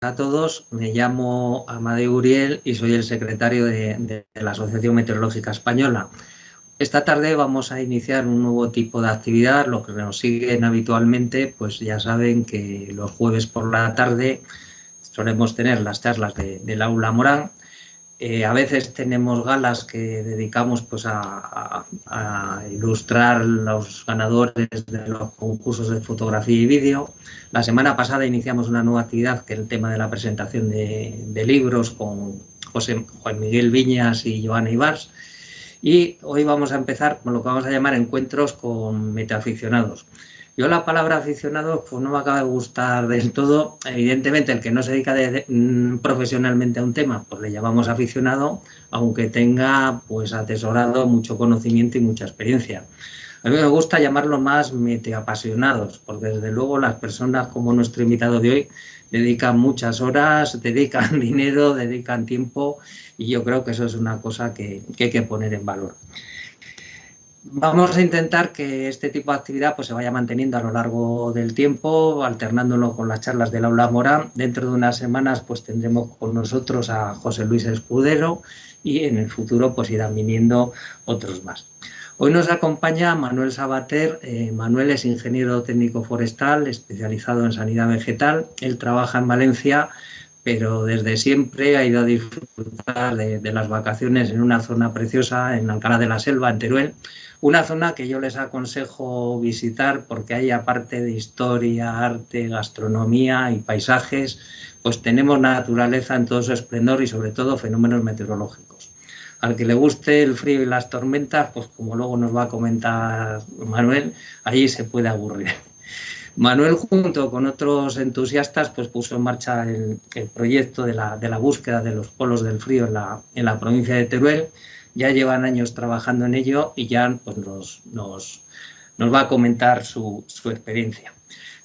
a todos. Me llamo Amadeu Uriel y soy el secretario de la Asociación Meteorológica Española. Esta tarde vamos a iniciar un nuevo tipo de actividad. Los que nos siguen habitualmente, pues ya saben que los jueves por la tarde solemos tener las charlas del Aula Morán. A veces tenemos galas que dedicamos pues, a ilustrar los ganadores de los concursos de fotografía y vídeo. La semana pasada iniciamos una nueva actividad que es el tema de la presentación de libros con Juan Miguel Viñas y Joana Ibars. Y hoy vamos a empezar con lo que vamos a llamar encuentros con metaaficionados. Yo la palabra aficionado pues no me acaba de gustar del todo. Evidentemente el que no se dedica profesionalmente a un tema pues le llamamos aficionado, aunque tenga pues atesorado mucho conocimiento y mucha experiencia. A mí me gusta llamarlo más meteapasionados, porque desde luego las personas como nuestro invitado de hoy dedican muchas horas, dedican dinero, dedican tiempo, y yo creo que eso es una cosa que hay que poner en valor. Vamos a intentar que este tipo de actividad pues, se vaya manteniendo a lo largo del tiempo, alternándolo con las charlas del Aula Morán. Dentro de unas semanas pues, tendremos con nosotros a José Luis Escudero y en el futuro pues, irán viniendo otros más. Hoy nos acompaña Manuel Sabater. Manuel es ingeniero técnico forestal, especializado en sanidad vegetal. Él trabaja en Valencia, pero desde siempre ha ido a disfrutar de las vacaciones en una zona preciosa, en Alcalá de la Selva, en Teruel. Una zona que yo les aconsejo visitar porque hay, aparte de historia, arte, gastronomía y paisajes, pues tenemos naturaleza en todo su esplendor y sobre todo fenómenos meteorológicos. Al que le guste el frío y las tormentas, pues como luego nos va a comentar Manuel, allí se puede aburrir. Manuel, junto con otros entusiastas, pues puso en marcha el proyecto de la búsqueda de los polos del frío en la provincia de Teruel. Ya llevan años trabajando en ello y ya pues, nos va a comentar su experiencia.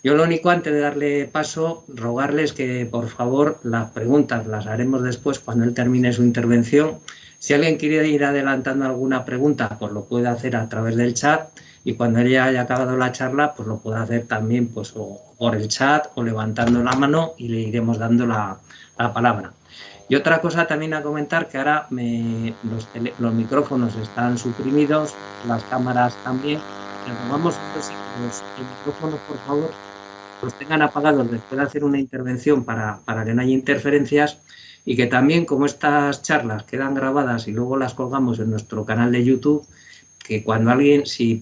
Yo lo único, antes de darle paso, rogarles que por favor las preguntas las haremos después cuando él termine su intervención. Si alguien quiere ir adelantando alguna pregunta, pues lo puede hacer a través del chat, y cuando él ya haya acabado la charla, pues lo puede hacer también pues, o por el chat o levantando la mano y le iremos dando la palabra. Y otra cosa también a comentar, que ahora los micrófonos están suprimidos, las cámaras también. Les rogamos que los micrófonos, por favor, los tengan apagados después de hacer una intervención para que no haya interferencias, y que también, como estas charlas quedan grabadas y luego las colgamos en nuestro canal de YouTube, que cuando alguien, si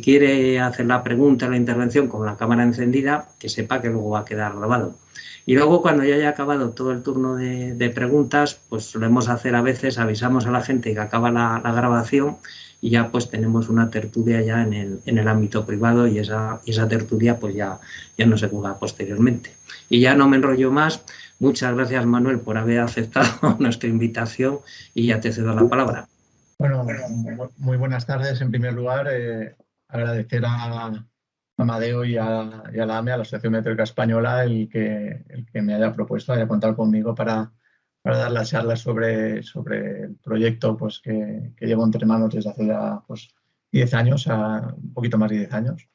quiere hacer la pregunta o la intervención con la cámara encendida, que sepa que luego va a quedar grabado. Y luego, cuando ya haya acabado todo el turno de preguntas, pues solemos hacer a veces, avisamos a la gente que acaba la grabación, y ya pues tenemos una tertulia ya en el ámbito privado, y esa tertulia pues ya no se juega posteriormente. Y ya no me enrollo más. Muchas gracias, Manuel, por haber aceptado nuestra invitación, y ya te cedo la palabra. Bueno, muy buenas tardes. En primer lugar, agradecer a Amadeu y a la AME, a la Asociación Meteorológica Española, el que me haya propuesto, haya contado conmigo para dar la charla sobre el proyecto pues, que llevo entre manos desde hace ya pues, 10 años, un poquito más de 10 años,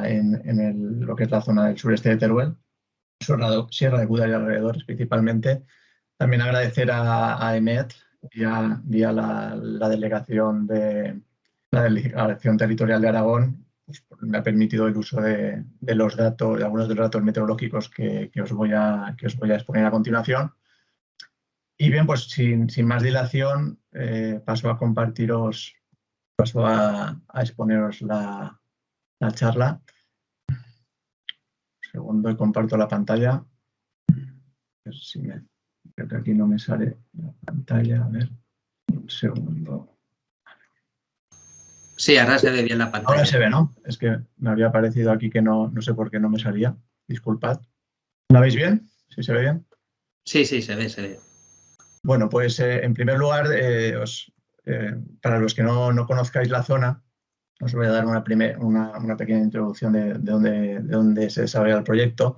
en lo que es la zona del sureste de Teruel, Sierra de Gúdar y alrededores principalmente. También agradecer a EMET y a la delegación territorial de Aragón, pues, me ha permitido el uso de los datos, de algunos de los datos meteorológicos que os voy a exponer a continuación. Y bien, pues sin más dilación, paso a exponeros la charla. Un segundo y comparto la pantalla. A ver si creo que aquí no me sale la pantalla. A ver, un segundo. Sí, ahora se ve bien la pantalla. Ahora se ve, ¿no? Es que me había parecido aquí que no sé por qué no me salía. Disculpad. ¿La veis bien? ¿Sí se ve bien? Sí, se ve. Bueno, pues en primer lugar, para los que no conozcáis la zona, os voy a dar una pequeña introducción de dónde se desarrolla el proyecto.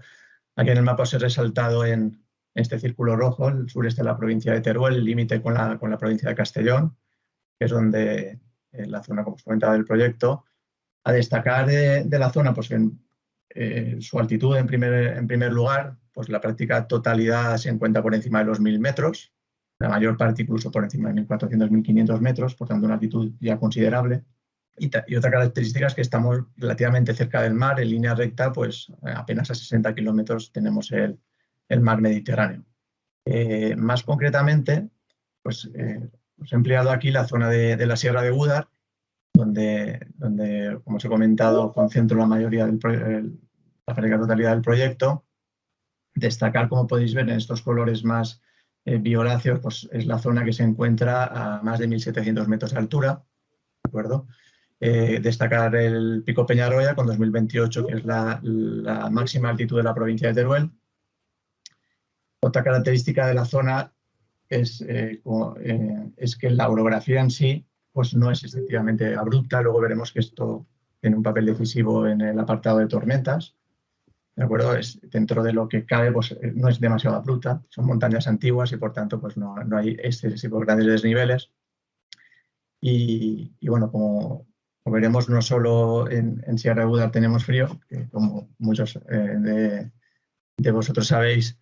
Aquí en el mapa os he resaltado en este círculo rojo el sureste de la provincia de Teruel, el límite con la provincia de Castellón, que es donde la zona, como os comentaba, del proyecto. A destacar de la zona, pues su altitud en primer lugar, pues la práctica totalidad se encuentra por encima de los 1000 metros, la mayor parte incluso por encima de 1400, 1500 metros, por tanto una altitud ya considerable. Y otra característica es que estamos relativamente cerca del mar, en línea recta, pues apenas a 60 kilómetros tenemos el mar Mediterráneo. Más concretamente, pues he empleado aquí la zona de la Sierra de Gúdar, donde, como os he comentado, concentro la mayoría la práctica totalidad del proyecto. Destacar, como podéis ver en estos colores más violáceos, pues es la zona que se encuentra a más de 1700 metros de altura, ¿de acuerdo? Destacar el Pico Peñarroya con 2028, que es la máxima altitud de la provincia de Teruel. Otra característica de la zona es que la orografía en sí pues no es excesivamente abrupta. Luego veremos que esto tiene un papel decisivo en el apartado de tormentas. ¿De acuerdo? Dentro de lo que cabe, pues no es demasiado abrupta. Son montañas antiguas y por tanto pues no hay excesivos grandes desniveles. Y bueno, como veremos, no solo en Sierra de Gúdar tenemos frío, que como muchos de vosotros sabéis,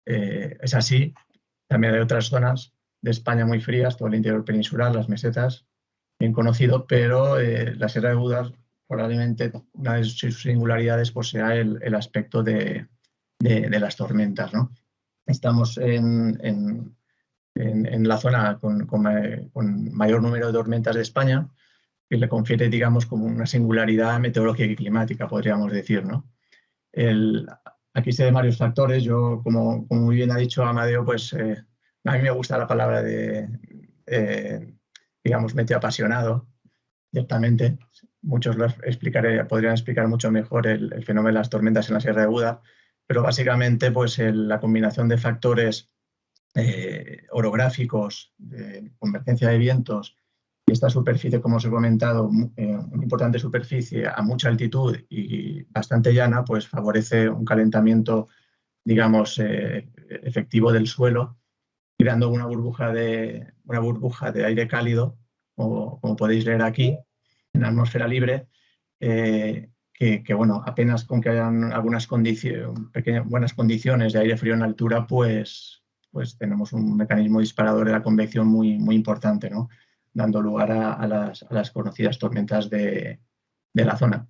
es así. También hay otras zonas de España muy frías, todo el interior peninsular, las mesetas, bien conocido, pero la Sierra de Gúdar probablemente una de sus singularidades pues, sea el aspecto de las tormentas, ¿no? Estamos en la zona con mayor número de tormentas de España, que le confiere, digamos, como una singularidad meteorológica y climática, podríamos decir, ¿no? Aquí se ven varios factores. Yo, como muy bien ha dicho Amadeo, pues a mí me gusta la palabra digamos, meteoapasionado, ciertamente. Muchos podrían explicar mucho mejor el fenómeno de las tormentas en la Sierra de Gúdar, pero básicamente pues la combinación de factores orográficos, de convergencia de vientos, y esta superficie, como os he comentado, una importante superficie a mucha altitud y bastante llana, pues favorece un calentamiento, digamos, efectivo del suelo, creando una burbuja de aire cálido, como podéis leer aquí, en la atmósfera libre, que bueno, apenas con que hayan algunas buenas condiciones de aire frío en altura, pues tenemos un mecanismo disparador de la convección muy importante, ¿no? Dando lugar a las conocidas tormentas de la zona.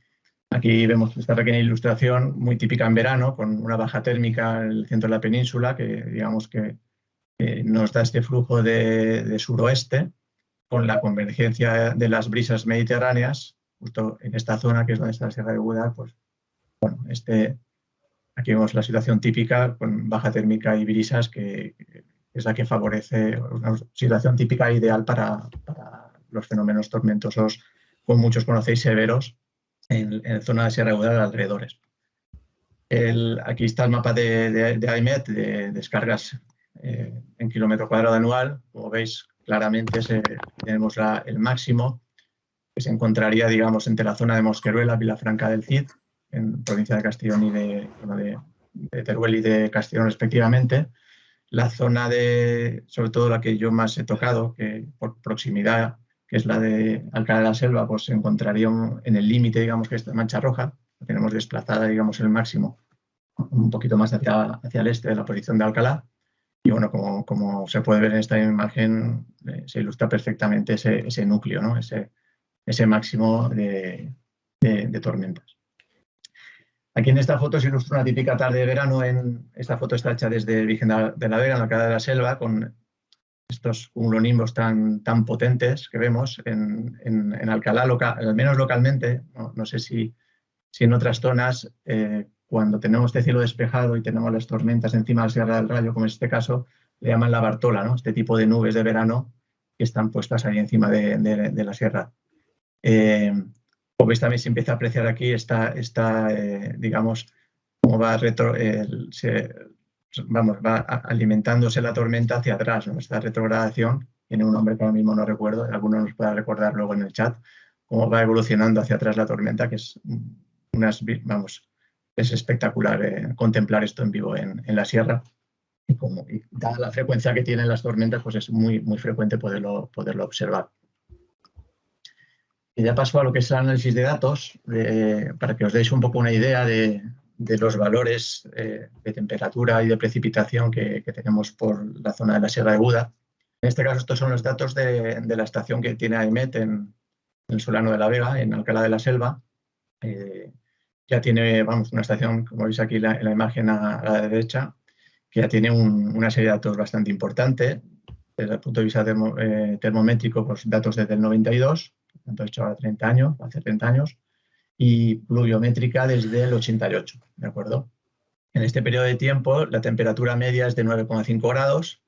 Aquí vemos esta pequeña ilustración muy típica en verano, con una baja térmica en el centro de la península, que digamos que nos da este flujo de suroeste, con la convergencia de las brisas mediterráneas, justo en esta zona que es donde está la Sierra de Gúdar, pues bueno, aquí vemos la situación típica con baja térmica y brisas, que es la que favorece una situación típica ideal para los fenómenos tormentosos, como muchos conocéis, severos en la zona de Sierra de Gúdar alrededores. Aquí está el mapa de AEMET, de descargas en kilómetro cuadrado anual. Como veis, claramente tenemos el máximo, que se encontraría, digamos, entre la zona de Mosqueruela, Vilafranca del Cid, en provincia de Castellón y de Teruel y de Castellón respectivamente. La zona sobre todo la que yo más he tocado, que por proximidad, que es la de Alcalá de la Selva, pues se encontraría en el límite, digamos, que es Mancha Roja. La tenemos desplazada, digamos, el máximo un poquito más hacia el este de la posición de Alcalá. Y bueno, como se puede ver en esta imagen, se ilustra perfectamente ese núcleo, ¿no? Ese máximo de tormentas. Aquí en esta foto se ilustra una típica tarde de verano. Esta foto está hecha desde Virgen de la Vega, en Alcalá de la Selva, con estos cumulonimbos tan potentes que vemos en Alcalá, al menos localmente. No sé si en otras zonas, cuando tenemos este cielo despejado y tenemos las tormentas encima de la Sierra del Rayo, como es este caso, le llaman la Bartola, ¿no? Este tipo de nubes de verano que están puestas ahí encima de la sierra. Como veis, también se empieza a apreciar aquí digamos, cómo va alimentándose la tormenta hacia atrás, ¿no? Esta retrogradación tiene un nombre que ahora mismo no recuerdo, alguno nos pueda recordar luego en el chat, cómo va evolucionando hacia atrás la tormenta, que es es espectacular contemplar esto en vivo en la sierra. Y dada la frecuencia que tienen las tormentas, pues es muy frecuente poderlo observar. Y ya paso a lo que es el análisis de datos, para que os deis un poco una idea de de los valores de temperatura y de precipitación que tenemos por la zona de la Sierra de Buda. En este caso, estos son los datos de la estación que tiene AEMET en el Solano de la Vega, en Alcalá de la Selva. Ya tiene, vamos, una estación, como veis aquí en la imagen a la derecha, que ya tiene una serie de datos bastante importante. Desde el punto de vista termométrico, pues datos desde el 92, tanto hecho ahora 30 años, hace 30 años, y pluviométrica desde el 88, ¿de acuerdo? En este periodo de tiempo, la temperatura media es de 9,5 grados.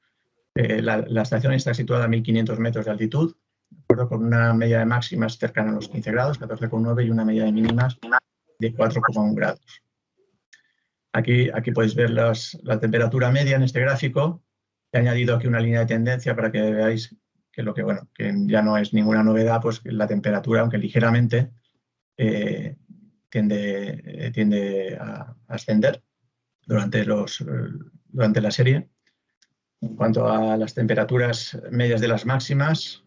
La estación está situada a 1.500 metros de altitud, ¿de acuerdo? Con una media de máximas cercana a los 15 grados, 14,9, y una media de mínimas de 4,1 grados. Aquí podéis ver la temperatura media en este gráfico. He añadido aquí una línea de tendencia para que veáis que que ya no es ninguna novedad, pues la temperatura, aunque ligeramente, tiende a ascender durante la serie. En cuanto a las temperaturas medias de las máximas,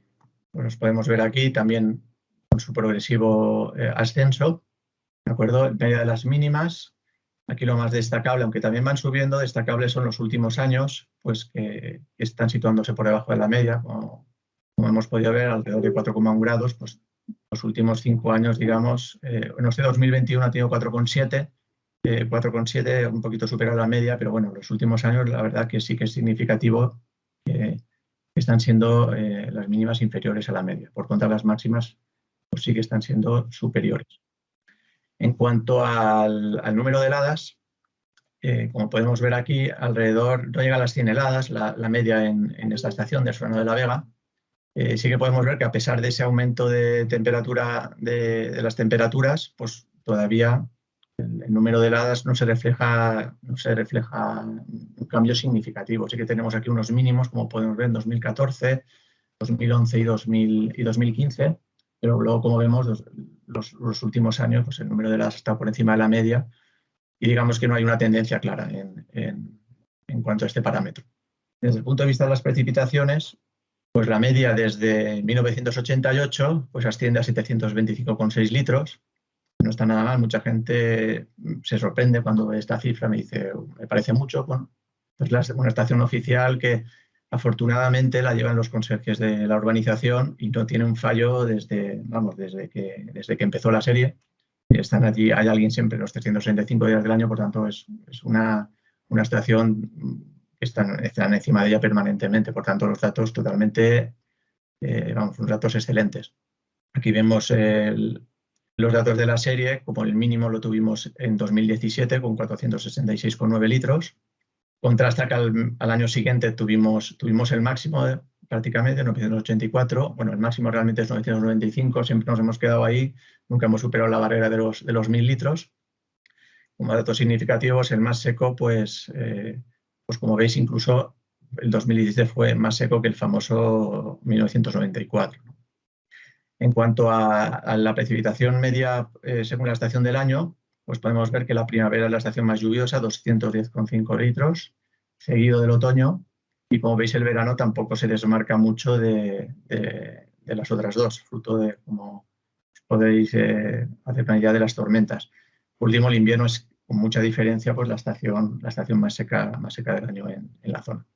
pues los podemos ver aquí también con su progresivo ascenso, ¿de acuerdo? En media de las mínimas, aquí lo más destacable, aunque también van subiendo, destacables son los últimos años, pues que están situándose por debajo de la media, como hemos podido ver, alrededor de 4,1 grados, pues los últimos 5 años, digamos, en este 2021 ha tenido 4,7, un poquito superior a la media, pero bueno, los últimos años la verdad que sí que es significativo que están siendo las mínimas inferiores a la media. Por contra, las máximas pues sí que están siendo superiores. En cuanto al número de heladas, como podemos ver aquí, alrededor, no llega a las 100 heladas, la media en esta estación del Solano de la Vega. Sí que podemos ver que a pesar de ese aumento de temperatura de las temperaturas, pues todavía el número de heladas no se refleja un cambio significativo. Sí que tenemos aquí unos mínimos, como podemos ver en 2014, 2011 y 2015, pero luego, como vemos, los últimos años, pues el número de heladas está por encima de la media y digamos que no hay una tendencia clara en cuanto a este parámetro. Desde el punto de vista de las precipitaciones, pues la media desde 1988 pues asciende a 725,6 litros. No está nada mal, mucha gente se sorprende cuando ve esta cifra, me dice, me parece mucho. Bueno, es una estación oficial que afortunadamente la llevan los conserjes de la urbanización y no tiene un fallo desde que empezó la serie. Están allí, hay alguien siempre los 365 días del año, por tanto es una estación que están encima de ella permanentemente, por tanto los datos totalmente, unos datos excelentes. Aquí vemos los datos de la serie, como el mínimo lo tuvimos en 2017 con 466,9 litros. Contrasta que al año siguiente tuvimos el máximo prácticamente, 984. Bueno, el máximo realmente es 995, siempre nos hemos quedado ahí, nunca hemos superado la barrera de los 1.000 litros. Como datos significativos, el más seco, pues como veis, incluso el 2017 fue más seco que el famoso 1994. En cuanto a la precipitación media según la estación del año, pues podemos ver que la primavera es la estación más lluviosa, 210,5 litros, seguido del otoño, y como veis el verano tampoco se desmarca mucho de las otras dos, fruto de, como podéis hacer una idea, de las tormentas. Por último, el invierno es con mucha diferencia pues la estación más seca del año en la zona.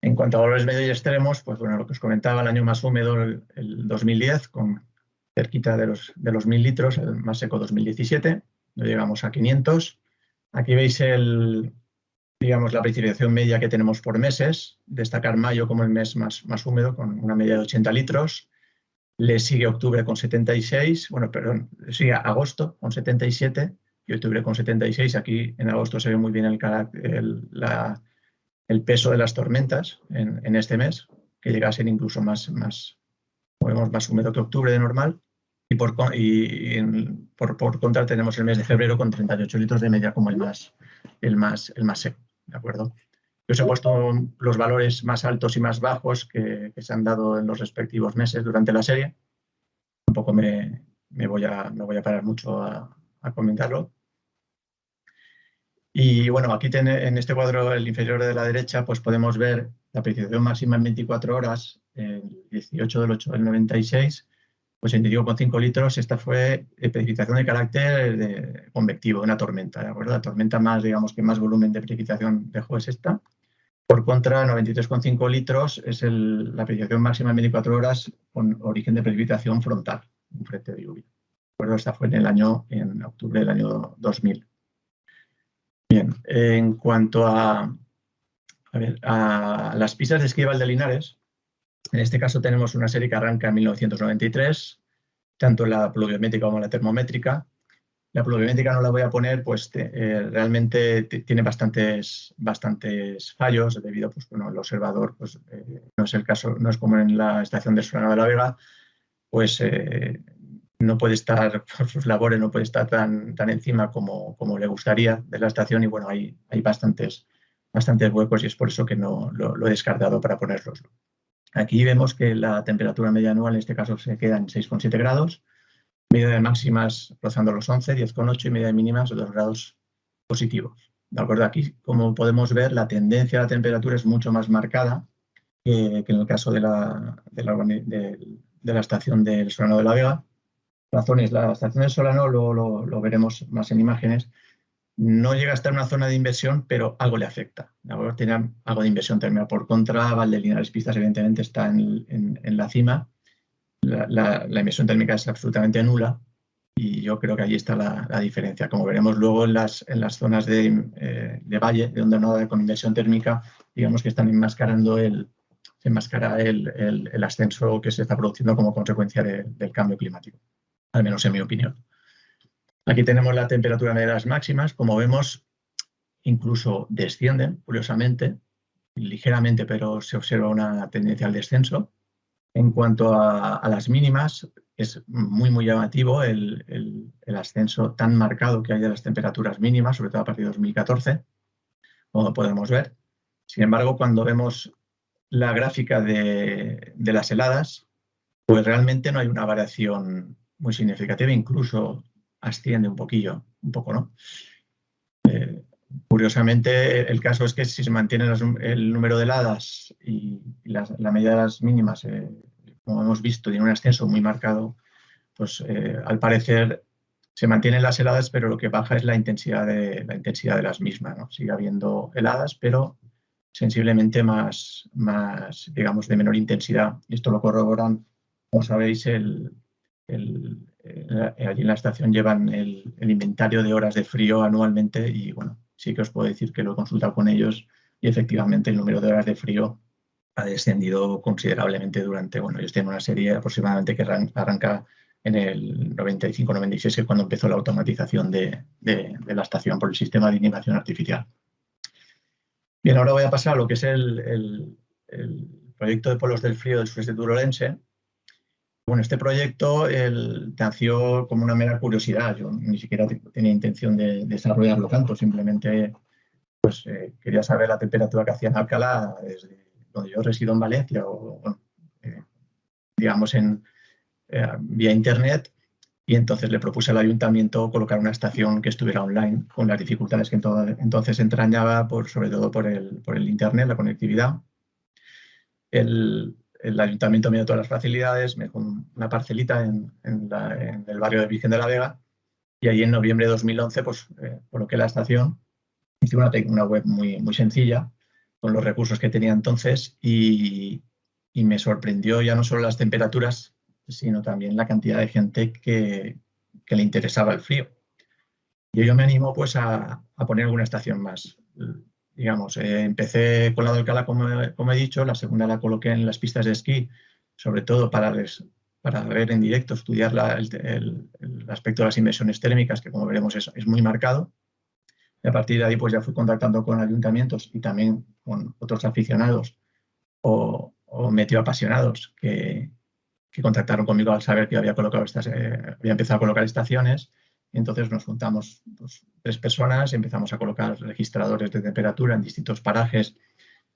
En cuanto a valores medios y extremos, pues bueno, lo que os comentaba, el año más húmedo, el 2010, con cerquita de los 1.000 litros, el más seco 2017, no llegamos a 500. Aquí veis la precipitación media que tenemos por meses, destacar mayo como el mes más húmedo, con una media de 80 litros. Le sigue octubre con 76, le sigue agosto con 77 y octubre con 76. Aquí en agosto se ve muy bien el peso de las tormentas en este mes, que llega a ser incluso más húmedo que octubre de normal. Y por contra tenemos el mes de febrero con 38 litros de media como el más seco, ¿de acuerdo? Yo os he puesto los valores más altos y más bajos que se han dado en los respectivos meses durante la serie. Tampoco me voy a parar mucho a comentarlo. Y bueno, aquí en este cuadro, el inferior de la derecha, pues podemos ver la precipitación máxima en 24 horas, el 18 del 8 del 96, pues en 5 litros esta fue precipitación de carácter convectivo, una tormenta, ¿de acuerdo? La tormenta más, digamos que más volumen de precipitación dejó es esta. Por contra, 93,5 litros es la precipitación máxima en 24 horas con origen de precipitación frontal, un frente de lluvia. ¿De acuerdo? Esta fue en octubre del año 2000. Bien, en cuanto a las pistas de esquí de Linares, en este caso tenemos una serie que arranca en 1993, tanto la pluviométrica como la termométrica. La pluviométrica no la voy a poner, pues realmente tiene bastantes fallos debido, pues bueno, el observador, pues no es el caso, no es como en la estación de Solana de la Vega, pues no puede estar, por sus labores, no puede estar tan encima como le gustaría de la estación y bueno, hay bastantes huecos y es por eso que no lo he descartado para ponerlos. Aquí vemos que la temperatura media anual en este caso se queda en 6,7 grados, media de máximas rozando los 11, 10,8 y media de mínimas 2 grados positivos. ¿De acuerdo? Aquí, como podemos ver, la tendencia a la temperatura es mucho más marcada que en el caso de la estación del Solano de la Vega. Razones, la estación del Solano lo veremos más en imágenes. No llega a estar en una zona de inversión, pero algo le afecta. ¿De acuerdo? Tiene algo de inversión térmica. Por contra, Valdelinares Pistas, evidentemente, está en la cima. La emisión térmica es absolutamente nula y yo creo que ahí está la diferencia. Como veremos luego en las zonas de valle, de onda nada con inversión térmica, digamos que están enmascarando se enmascara el ascenso que se está produciendo como consecuencia del cambio climático, al menos en mi opinión. Aquí tenemos la temperatura media de las máximas. Como vemos, incluso descienden, curiosamente, ligeramente, pero se observa una tendencia al descenso. En cuanto a las mínimas, es muy llamativo el ascenso tan marcado que hay de las temperaturas mínimas, sobre todo a partir de 2014, como podemos ver. Sin embargo, cuando vemos la gráfica de las heladas, pues realmente no hay una variación muy significativa, incluso asciende un poco, ¿no? Curiosamente, el caso es que si se mantiene el número de heladas y la medida de las mínimas, como hemos visto, tiene un ascenso muy marcado, pues al parecer se mantienen las heladas, pero lo que baja es la intensidad de las mismas, ¿no? Sigue habiendo heladas, pero sensiblemente más, digamos, de menor intensidad. Y esto lo corroboran, como sabéis, allí en la estación llevan el inventario de horas de frío anualmente y, bueno, sí que os puedo decir que lo he consultado con ellos y efectivamente el número de horas de frío ha descendido considerablemente durante, bueno, ellos tienen una serie aproximadamente que arranca en el 95-96, que es cuando empezó la automatización de la estación por el sistema de inhibición artificial. Bien, ahora voy a pasar a lo que es el proyecto de polos del frío del sureste turolense. Bueno, este proyecto nació como una mera curiosidad. Yo ni siquiera tenía intención de desarrollarlo tanto, simplemente pues, quería saber la temperatura que hacía en Alcalá desde donde yo resido en Valencia o, bueno, digamos, vía internet. Y entonces le propuse al ayuntamiento colocar una estación que estuviera online, con las dificultades que entonces entrañaba, sobre todo por el internet, la conectividad. El ayuntamiento me dio todas las facilidades, me dejó una parcelita en el barrio de Virgen de la Vega y allí en noviembre de 2011 pues, coloqué la estación, hice una web muy sencilla con los recursos que tenía entonces y me sorprendió ya no solo las temperaturas, sino también la cantidad de gente que le interesaba el frío. Y yo me animo pues a poner alguna estación más. Digamos, empecé con la de Alcalá, como he dicho, la segunda la coloqué en las pistas de esquí, sobre todo para ver en directo, estudiar el aspecto de las inversiones térmicas, que como veremos es muy marcado. Y a partir de ahí pues ya fui contactando con ayuntamientos y también con otros aficionados o meteoapasionados que contactaron conmigo al saber que había empezado a colocar estaciones. Entonces nos juntamos pues, 3 personas, empezamos a colocar registradores de temperatura en distintos parajes,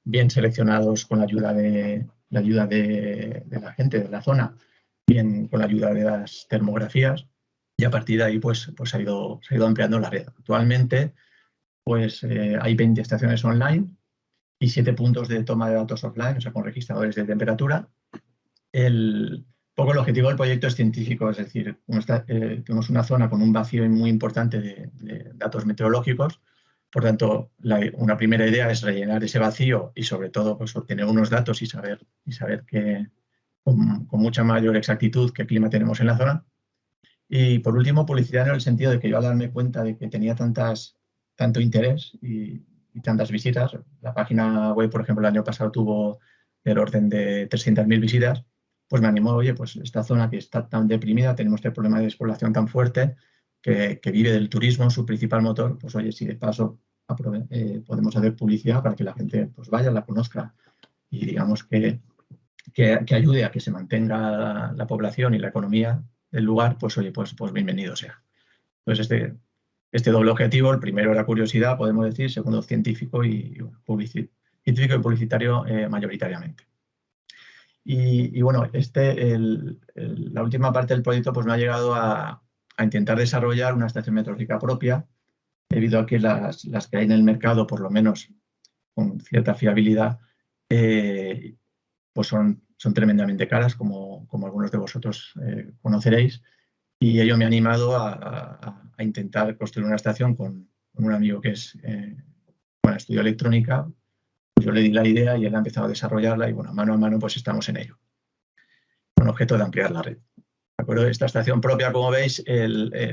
bien seleccionados con la ayuda de la gente de la zona, bien con la ayuda de las termografías, y a partir de ahí pues se ha ido ampliando la red. Actualmente pues hay 20 estaciones online y 7 puntos de toma de datos offline, o sea, con registradores de temperatura. poco el objetivo del proyecto es científico, es decir, tenemos una zona con un vacío muy importante de datos meteorológicos. Por tanto, una primera idea es rellenar ese vacío y sobre todo pues, obtener unos datos y saber con mucha mayor exactitud qué clima tenemos en la zona. Y por último, publicidad en el sentido de que yo al darme cuenta de que tenía tanto interés y tantas visitas, la página web, por ejemplo, el año pasado tuvo del orden de 300.000 visitas, pues me animó, oye, pues esta zona que está tan deprimida, tenemos este problema de despoblación tan fuerte, que vive del turismo, su principal motor, pues oye, si de paso podemos hacer publicidad para que la gente pues vaya, la conozca y digamos que ayude a que se mantenga la población y la economía del lugar, pues oye, pues bienvenido sea. Entonces, este doble objetivo, el primero era curiosidad, podemos decir, segundo científico y científico y publicitario mayoritariamente. Y bueno, la última parte del proyecto pues me ha llegado a intentar desarrollar una estación meteorológica propia, debido a que las que hay en el mercado, por lo menos con cierta fiabilidad, pues son tremendamente caras, como algunos de vosotros conoceréis, y ello me ha animado a intentar construir una estación con un amigo que estudió electrónica. Yo le di la idea y él ha empezado a desarrollarla y bueno, mano a mano pues estamos en ello, con objeto de ampliar la red. ¿De acuerdo? Esta estación propia, como veis,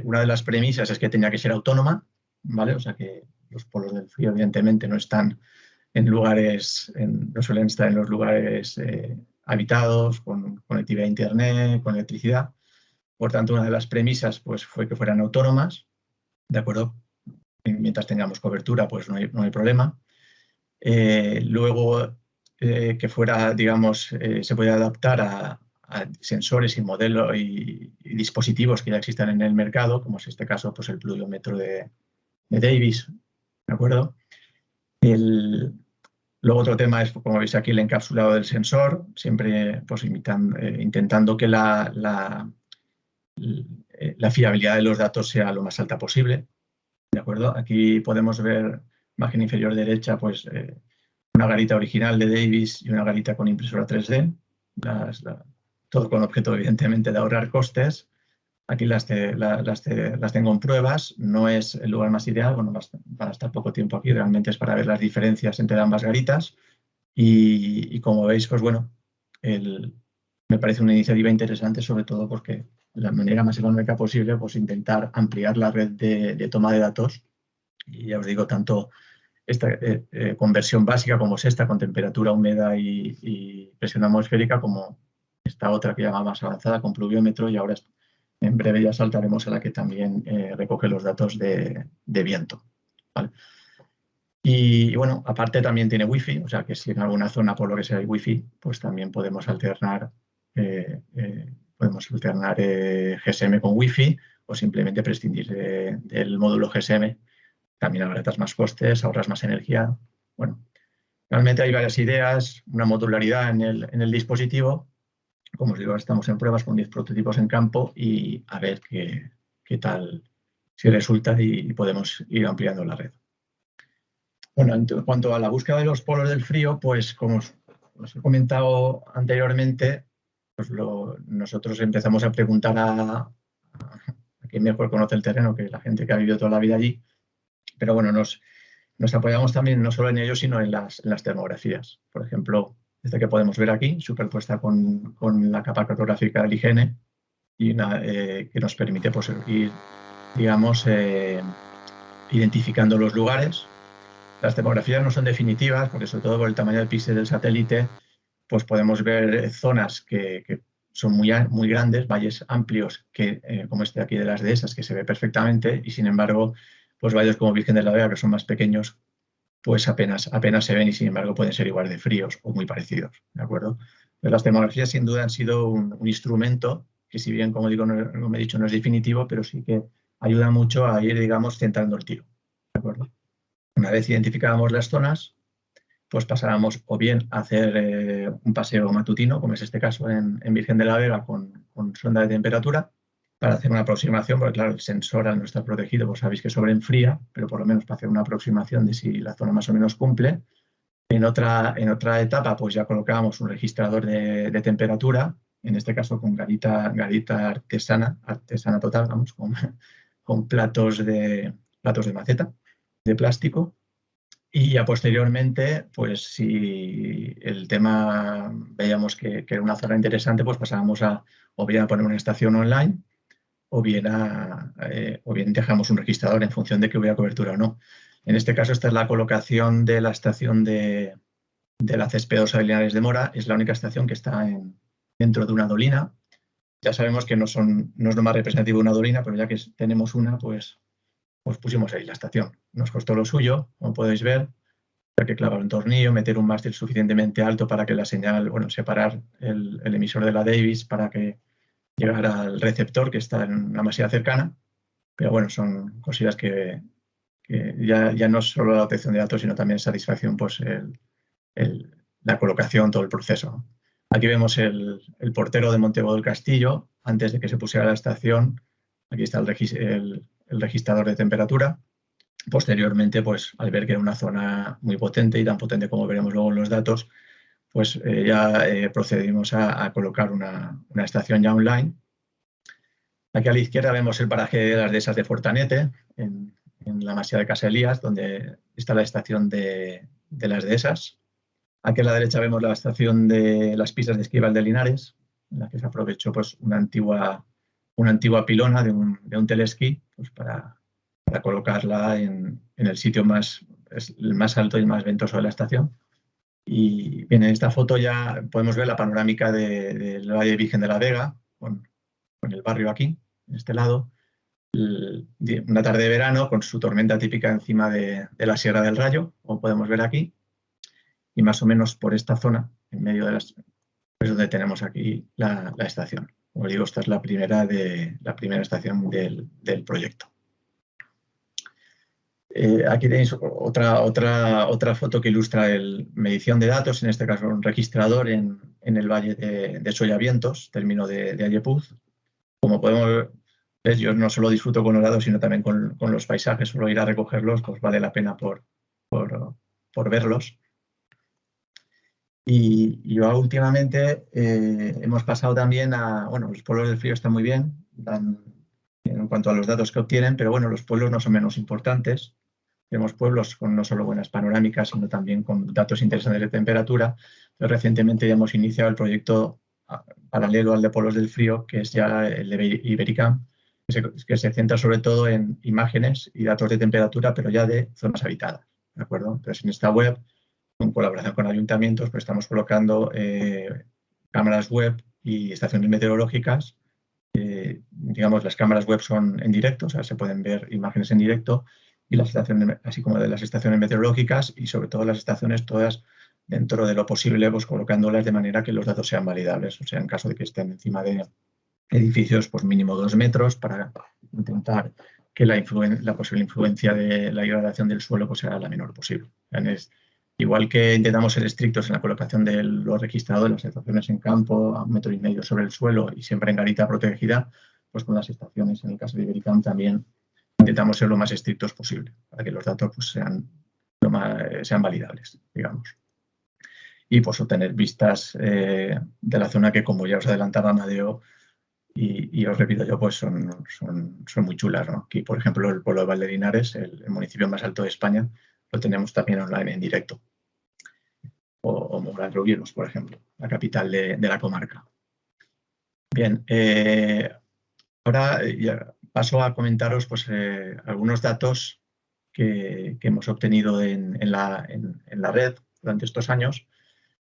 una de las premisas es que tenía que ser autónoma, ¿vale? O sea que los polos del frío evidentemente no están no suelen estar en los lugares habitados, con conectividad a internet, con electricidad. Por tanto, una de las premisas pues, fue que fueran autónomas, ¿de acuerdo? Mientras tengamos cobertura, pues no hay problema. Luego, que fuera, digamos, se puede adaptar a sensores y modelos y dispositivos que ya existan en el mercado, como es este caso, pues el pluviómetro de Davis, ¿de acuerdo? Luego otro tema es, como veis aquí, el encapsulado del sensor, siempre pues, intentando que la fiabilidad de los datos sea lo más alta posible. ¿De acuerdo? Aquí podemos ver, imagen inferior derecha, pues una garita original de Davis y una garita con impresora 3D, todo con objeto, evidentemente, de ahorrar costes. Aquí las tengo en pruebas, no es el lugar más ideal, bueno, van a estar poco tiempo aquí, realmente es para ver las diferencias entre ambas garitas. Y como veis, pues bueno, me parece una iniciativa interesante, sobre todo porque de la manera más económica posible, pues intentar ampliar la red de toma de datos. Y ya os digo, tanto esta conversión básica como es esta, con temperatura, humedad y presión atmosférica, como esta otra que llama más avanzada, con pluviómetro, y ahora en breve ya saltaremos a la que también recoge los datos de viento. ¿Vale? Y bueno, aparte también tiene wifi, o sea que si en alguna zona por lo que sea hay wifi, pues también podemos alternar GSM con wifi o simplemente prescindir del módulo GSM. También abaratas más costes, ahorras más energía. Bueno, realmente hay varias ideas, una modularidad en el dispositivo. Como os digo, estamos en pruebas con 10 prototipos en campo y a ver qué tal, si resulta y podemos ir ampliando la red. Bueno, en cuanto a la búsqueda de los polos del frío, pues como os he comentado anteriormente, pues nosotros empezamos a preguntar a quien mejor conoce el terreno, que la gente que ha vivido toda la vida allí. Pero bueno, nos apoyamos también no solo en ello, sino en las termografías. Por ejemplo, esta que podemos ver aquí, superpuesta con la capa cartográfica del IGN, y que nos permite pues, ir, digamos, identificando los lugares. Las termografías no son definitivas, porque sobre todo por el tamaño del píxel del satélite, pues podemos ver zonas que son muy grandes, valles amplios, como este aquí de las dehesas, que se ve perfectamente, y sin embargo, pues valles como Virgen de la Vega, que son más pequeños, pues apenas se ven y sin embargo pueden ser igual de fríos o muy parecidos, ¿de acuerdo? Pero las termografías sin duda han sido un instrumento que, si bien, como digo, como he dicho, no es definitivo, pero sí que ayuda mucho a ir, digamos, centrando el tiro, ¿de acuerdo? Una vez identificábamos las zonas, pues pasábamos o bien a hacer un paseo matutino, como es este caso en Virgen de la Vega, con sonda de temperatura, para hacer una aproximación, porque claro, el sensor al no estar protegido, pues sabéis que sobreenfría, pero por lo menos para hacer una aproximación de si la zona más o menos cumple. En otra etapa, pues ya colocábamos un registrador de temperatura en este caso con garita artesana total, vamos, con platos de maceta, de plástico. Y ya posteriormente, pues si el tema veíamos que era una zona interesante, pues pasábamos o bien a poner una estación online o bien dejamos un registrador en función de que hubiera cobertura o no. En este caso, esta es la colocación de la estación de la CSP2 de Linares de Mora. Es la única estación que está dentro de una dolina. Ya sabemos que no es lo más representativo de una dolina, pero ya que tenemos una, pues pusimos ahí la estación. Nos costó lo suyo, como podéis ver. Hay que clavar un tornillo, meter un mástil suficientemente alto para que la señal, bueno, separar el emisor de la Davis para que llegara al receptor que está en una masía cercana. Pero bueno, son cosillas que ya no es solo la obtención de datos, sino también satisfacción, pues la colocación, todo el proceso. Aquí vemos el portero de Montebodo del Castillo, antes de que se pusiera la estación. Aquí está el registrador de temperatura. Posteriormente, pues al ver que era una zona muy potente y tan potente como veremos luego en los datos, pues ya procedimos a colocar una estación ya online. Aquí a la izquierda vemos el paraje de las dehesas de Fortanete, en la masía de Casa Elías, donde está la estación de las dehesas. Aquí a la derecha vemos la estación de las pistas de esquí de Linares, en la que se aprovechó pues, una antigua pilona de un telesquí pues, para colocarla en el sitio el más alto y más ventoso de la estación. Y bien, en esta foto ya podemos ver la panorámica del Valle Virgen de la Vega, con el barrio aquí, en este lado. Una tarde de verano con su tormenta típica encima de la Sierra del Rayo, como podemos ver aquí. Y más o menos por esta zona, en medio de es donde tenemos aquí la estación. Como digo, esta es la primera estación del proyecto. Aquí tenéis otra foto que ilustra medición de datos, en este caso un registrador en el valle de Soyavientos, término de Ayepuz. Como podemos ver, yo no solo disfruto con los datos, sino también con los paisajes, solo ir a recogerlos, pues vale la pena por verlos. Y yo últimamente hemos pasado también los pueblos del frío están muy bien, en cuanto a los datos que obtienen, pero bueno, los pueblos no son menos importantes. Tenemos pueblos con no solo buenas panorámicas, sino también con datos interesantes de temperatura. Pero recientemente ya hemos iniciado el proyecto paralelo al de pueblos del frío, que es ya el de Ibericam, que se centra sobre todo en imágenes y datos de temperatura, pero ya de zonas habitadas, ¿de acuerdo? Entonces, en esta web, en colaboración con ayuntamientos, pues estamos colocando cámaras web y estaciones meteorológicas. Digamos, las cámaras web son en directo, o sea, se pueden ver imágenes en directo, y las estaciones, así como de las estaciones meteorológicas y sobre todo las estaciones todas dentro de lo posible, pues colocándolas de manera que los datos sean validables, o sea, en caso de que estén encima de edificios, pues mínimo 2 metros para intentar que la posible influencia de la degradación del suelo pues sea la menor posible. Igual que intentamos ser estrictos en la colocación de los registradores, las estaciones en campo a 1,5 metros sobre el suelo y siempre en garita protegida, pues con las estaciones, en el caso de Ibericam, también intentamos ser lo más estrictos posible para que los datos pues, sean validables, digamos. Y pues obtener vistas de la zona que, como ya os adelantaba Amadeo, y os repito yo, pues son muy chulas, ¿no? Aquí, por ejemplo, el pueblo de Valdelinares, el municipio más alto de España, lo tenemos también online en directo. O Moral-Rubielos, por ejemplo, la capital de la comarca. Bien, ahora ya paso a comentaros pues, algunos datos que hemos obtenido en la red durante estos años.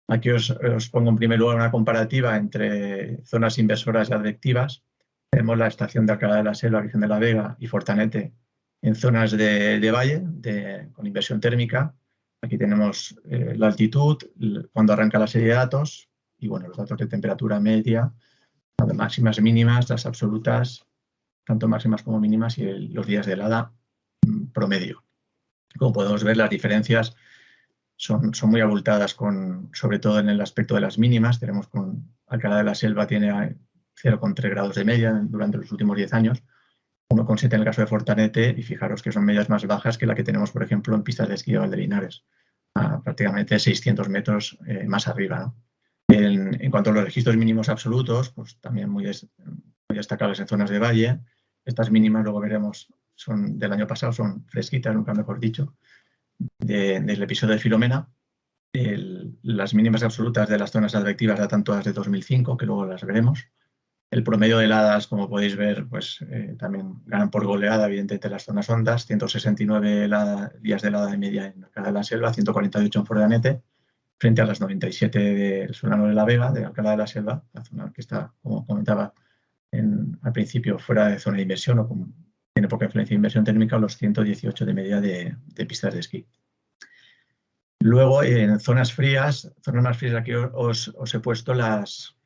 Aquí os pongo en primer lugar una comparativa entre zonas inversoras y advectivas. Tenemos la estación de Alcalá de la Selva, Virgen de la Vega y Fortanete en zonas de valle con inversión térmica. Aquí tenemos la altitud, cuando arranca la serie de datos y bueno, los datos de temperatura media, las máximas, mínimas, las absolutas, tanto máximas como mínimas y los días de helada promedio. Como podemos ver, las diferencias son muy abultadas, sobre todo en el aspecto de las mínimas. Tenemos con Alcalá de la Selva tiene 0,3 grados de media durante los últimos 10 años, 1,7 en el caso de Fortanete, y fijaros que son medias más bajas que la que tenemos, por ejemplo, en pistas de esquí de Valdelinares, a prácticamente 600 metros más arriba, ¿no? En En cuanto a los registros mínimos absolutos, pues también muy destacables en zonas de valle. Estas mínimas, luego veremos, son del año pasado, son fresquitas, nunca mejor dicho, del episodio de Filomena. Las mínimas absolutas de las zonas advectivas datan todas de 2005, que luego las veremos. El promedio de heladas, como podéis ver, pues también ganan por goleada, evidentemente, las zonas hondas. 169 días de helada de media en Alcalá de la Selva, 148 en Fordanete, frente a las 97 del Solano de la Vega, de Alcalá de la Selva, la zona que está, como comentaba al principio, fuera de zona de inversión o tiene poca influencia de inversión térmica, o los 118 de media de pistas de esquí. Luego, en zonas más frías, aquí os he puesto los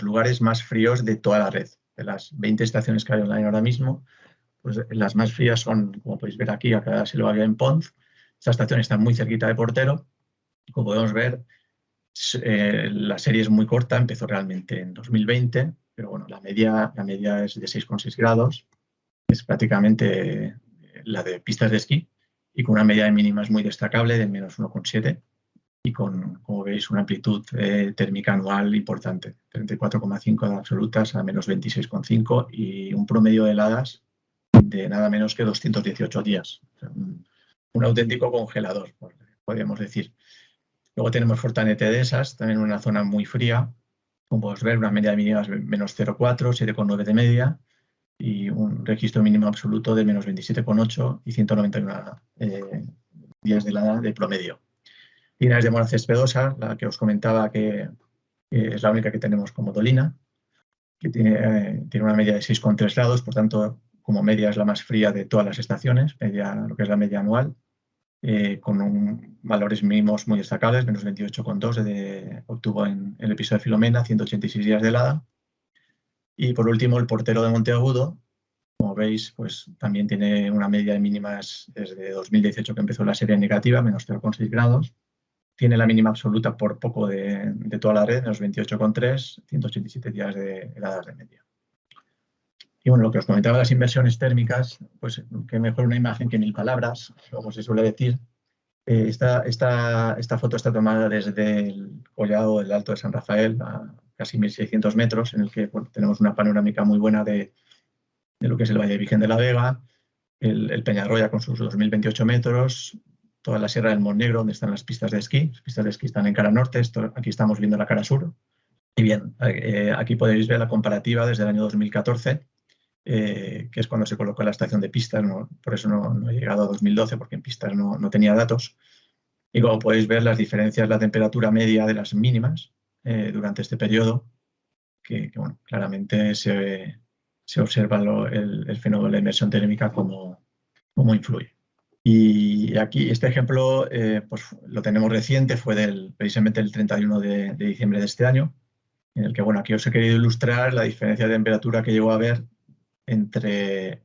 lugares más fríos de toda la red. De las 20 estaciones que hay online ahora mismo, pues las más frías son, como podéis ver aquí, acá se lo había en Ponz. Esta estación está muy cerquita de Portero. Como podemos ver, la serie es muy corta, empezó realmente en 2020, pero bueno, la media es de 6,6 grados. Es prácticamente la de pistas de esquí y con una media de mínimas muy destacable de menos 1,7 y con, como veis, una amplitud térmica anual importante, 34,5 de absolutas a menos 26,5 y un promedio de heladas de nada menos que 218 días. O sea, un auténtico congelador, podríamos decir. Luego tenemos Fortanete de esas, también una zona muy fría. Como podéis ver, una media de mínimas menos 0,4, 7,9 de media y un registro mínimo absoluto de menos 27,8 y 191 días de helada de promedio. Linares de Mora Cespedosa, la que os comentaba que es la única que tenemos como dolina, que tiene una media de 6,3 grados, por tanto, como media es la más fría de todas las estaciones, lo que es la media anual, con valores mínimos muy destacables, menos 28,2 obtuvo en el episodio de Filomena, 186 días de helada. Y por último, el Portero de Monteagudo, como veis, pues también tiene una media de mínimas desde 2018 que empezó la serie negativa, menos 0,6 grados. Tiene la mínima absoluta por poco de toda la red, menos 28,3, 187 días de heladas de media. Y bueno, lo que os comentaba de las inversiones térmicas, pues que mejor una imagen que 1000 palabras, como se suele decir. Esta foto está tomada desde el collado del Alto de San Rafael, a casi 1600 metros, en el que tenemos una panorámica muy buena de lo que es el Valle Virgen de la Vega, el Peñarroya con sus 2028 metros, toda la Sierra del Monegro, donde están las pistas de esquí. Las pistas de esquí están en cara norte, aquí estamos viendo la cara sur. Y bien, aquí podéis ver la comparativa desde el año 2014, que es cuando se colocó la estación de pistas, por eso no he llegado a 2012, porque en pistas no tenía datos. Y como podéis ver, las diferencias, la temperatura media de las mínimas durante este periodo, que bueno, claramente se observa el fenómeno de la inversión térmica cómo influye. Y aquí este ejemplo pues lo tenemos reciente, fue precisamente el 31 de diciembre de este año, en el que bueno, aquí os he querido ilustrar la diferencia de temperatura que llegó a haber entre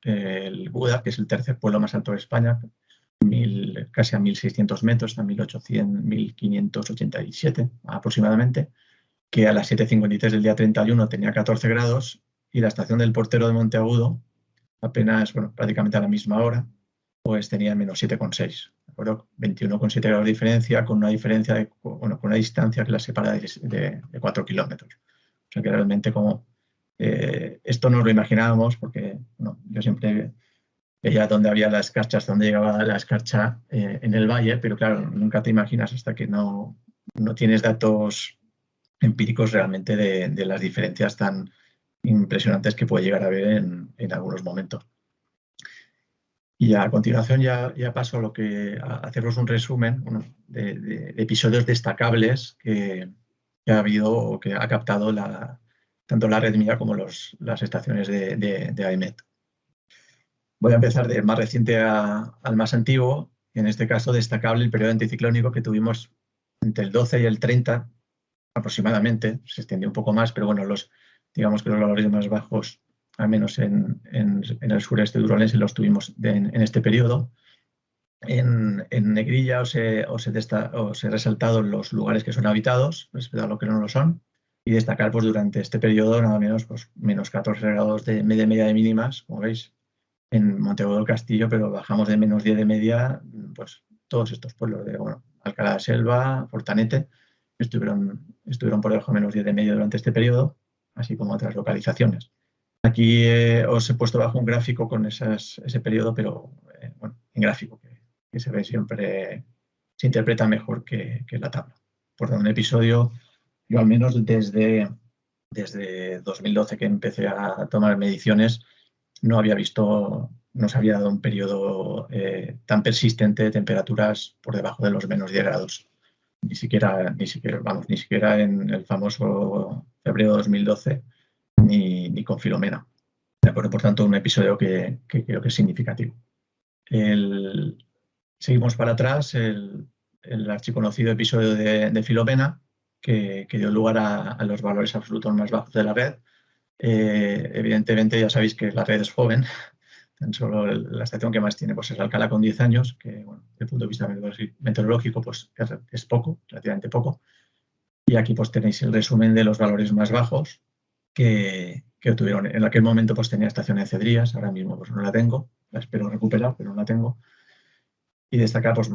el Buda, que es el tercer pueblo más alto de España, casi a 1600 metros, hasta 1587 aproximadamente, que a las 7:53 del día 31 tenía 14 grados y la estación del Portero de Monteagudo, apenas, bueno, prácticamente a la misma hora, pues tenía menos 7,6, ¿de acuerdo? 21,7 grados de diferencia, con una diferencia con una distancia que la separa de 4 kilómetros. O sea que realmente como esto no lo imaginábamos, porque bueno, yo siempre veía dónde había la escarcha, hasta dónde llegaba la escarcha en el valle, pero claro, nunca te imaginas hasta que no tienes datos empíricos realmente de las diferencias tan impresionantes que puede llegar a haber en algunos momentos. Y a continuación ya paso a haceros un resumen de episodios destacables que ha habido o que ha captado tanto la red mía como las estaciones de AEMET. Voy a empezar del más reciente al más antiguo, y en este caso destacable el periodo anticiclónico que tuvimos entre el 12 y el 30 aproximadamente, se extendió un poco más, pero bueno, digamos que los valores más bajos, al menos en el sureste de Urolense, los tuvimos en este periodo. En negrilla os he resaltado los lugares que son habitados, respecto a lo que no lo son, y destacar pues, durante este periodo nada menos pues, menos 14 grados de media de mínimas, como veis, en Monteagudo del Castillo, pero bajamos de menos 10 de media, pues todos estos pueblos Alcalá de Selva, Fortanete, estuvieron por debajo de -10,5 durante este periodo, así como otras localizaciones. Aquí os he puesto bajo un gráfico con ese periodo, pero bueno, en gráfico, que se ve siempre, se interpreta mejor que la tabla. Por un episodio, yo al menos desde 2012 que empecé a tomar mediciones, no se había dado un periodo tan persistente de temperaturas por debajo de los -10 grados. Ni siquiera en el famoso febrero de 2012, ni con Filomena. De acuerdo, por tanto, un episodio que creo que es significativo. Seguimos para atrás, el archiconocido episodio de Filomena, que dio lugar a los valores absolutos más bajos de la red. Evidentemente, ya sabéis que la red es joven. Tan solo la estación que más tiene pues, es Alcalá con 10 años, que bueno, desde el punto de vista meteorológico pues, es poco, relativamente poco. Y aquí pues, tenéis el resumen de los valores más bajos que obtuvieron. En aquel momento pues, tenía estación de Cedrías, ahora mismo pues, no la tengo, la espero recuperar, pero no la tengo. Y destaca pues,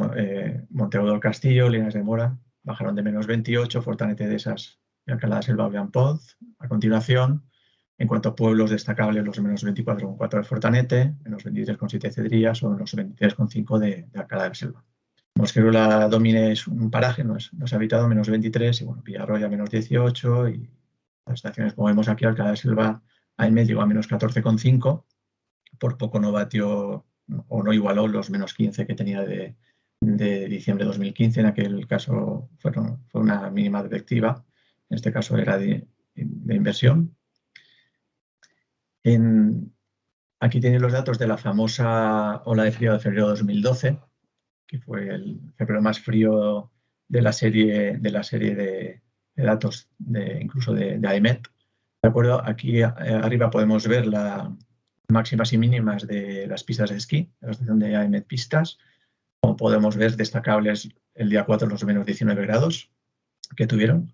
Monteagudo del Castillo, Linares de Mora, bajaron de -28, Fortanete de Esas y Alcalá de Selva, Blanpoz. A continuación, en cuanto a pueblos destacables, los -24,4 de Fortanete, -23,7 de Cedrías o -23,5 de Alcalá de Selva. Mosqueruela Domine es un paraje, no es habitado, -23, y bueno, Villarroya -18, y las estaciones, como vemos aquí, Alcalá de Selva ahí medio a -14,5, por poco no batió o no igualó los -15 que tenía de diciembre de 2015. En aquel caso fue una mínima detectiva, en este caso era de inversión. Aquí tenéis los datos de la famosa ola de frío de febrero de 2012, que fue el febrero más frío de la serie de datos incluso de AEMET. ¿De acuerdo? Aquí arriba podemos ver las máximas y mínimas de las pistas de esquí, de la estación de AEMET Pistas. Como podemos ver, destacables el día 4 los -19 grados que tuvieron.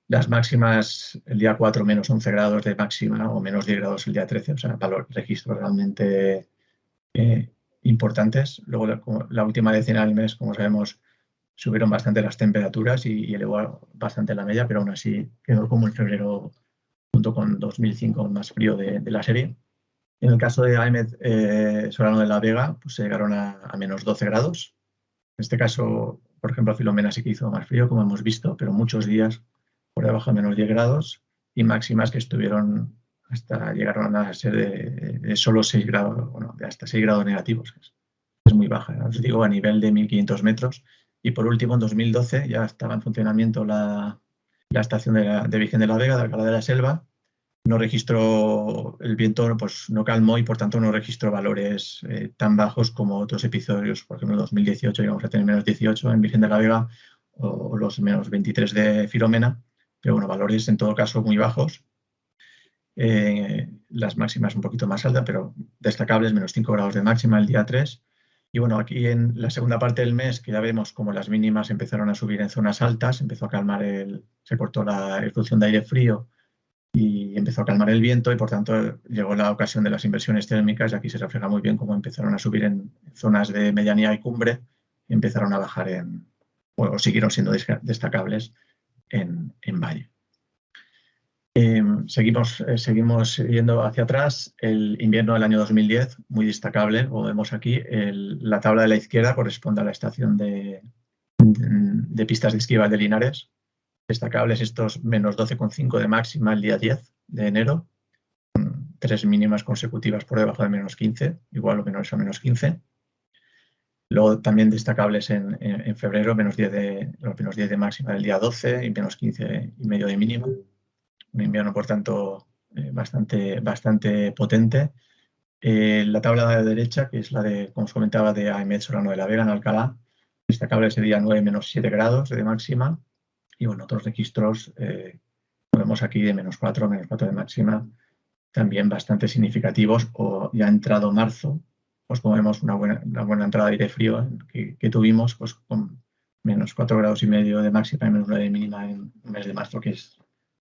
Las máximas el día 4 -11 grados de máxima o -10 grados el día 13, o sea, registros realmente importantes. Luego la última decena del mes, como sabemos, subieron bastante las temperaturas y elevó bastante la media, pero aún así quedó como el febrero junto con 2005 más frío de la serie. En el caso de AEMET Solano de la Vega, pues llegaron a -12 grados. En este caso, por ejemplo, Filomena sí que hizo más frío, como hemos visto, pero muchos días por debajo de -10 grados y máximas que llegaron a ser de solo 6 grados, bueno, de hasta 6 grados negativos. Es muy baja, os digo, a nivel de 1.500 metros. Y por último, en 2012 ya estaba en funcionamiento la estación de Virgen de la Vega, de Alcalá de la Selva. No registró, el viento pues, no calmó y por tanto no registró valores tan bajos como otros episodios. Por ejemplo, en 2018 llegamos a tener -18 en Virgen de la Vega o los -23 de Filomena, pero bueno, valores en todo caso muy bajos. Las máximas un poquito más altas, pero destacables, -5 grados de máxima el día 3. Y bueno, aquí en la segunda parte del mes, que ya vemos como las mínimas empezaron a subir en zonas altas, empezó a calmar se cortó la irrupción de aire frío y empezó a calmar el viento y por tanto llegó la ocasión de las inversiones térmicas y aquí se refleja muy bien cómo empezaron a subir en zonas de medianía y cumbre y empezaron a bajar o siguieron siendo destacables en valle. Seguimos yendo hacia atrás. El invierno del año 2010, muy destacable, como vemos aquí. La tabla de la izquierda corresponde a la estación de pistas de esquí de Linares. Destacables estos -12,5 de máxima el día 10 de enero, 3 mínimas consecutivas por debajo de -15, igual o menores a -15. Luego también destacables en febrero, los -10 de máxima del día 12 y -15,5 de mínima. Un invierno, por tanto, bastante potente. La tabla de la derecha, que es la de, como os comentaba, de AEMET Solano de la Vega en Alcalá, destacable ese día 9 -7 grados de máxima. Y bueno, otros registros, vemos aquí de -4 de máxima, también bastante significativos. O ya entrado marzo, pues como vemos una buena entrada de aire frío que tuvimos, pues con -4,5 grados de máxima y -9 de mínima en el mes de marzo, que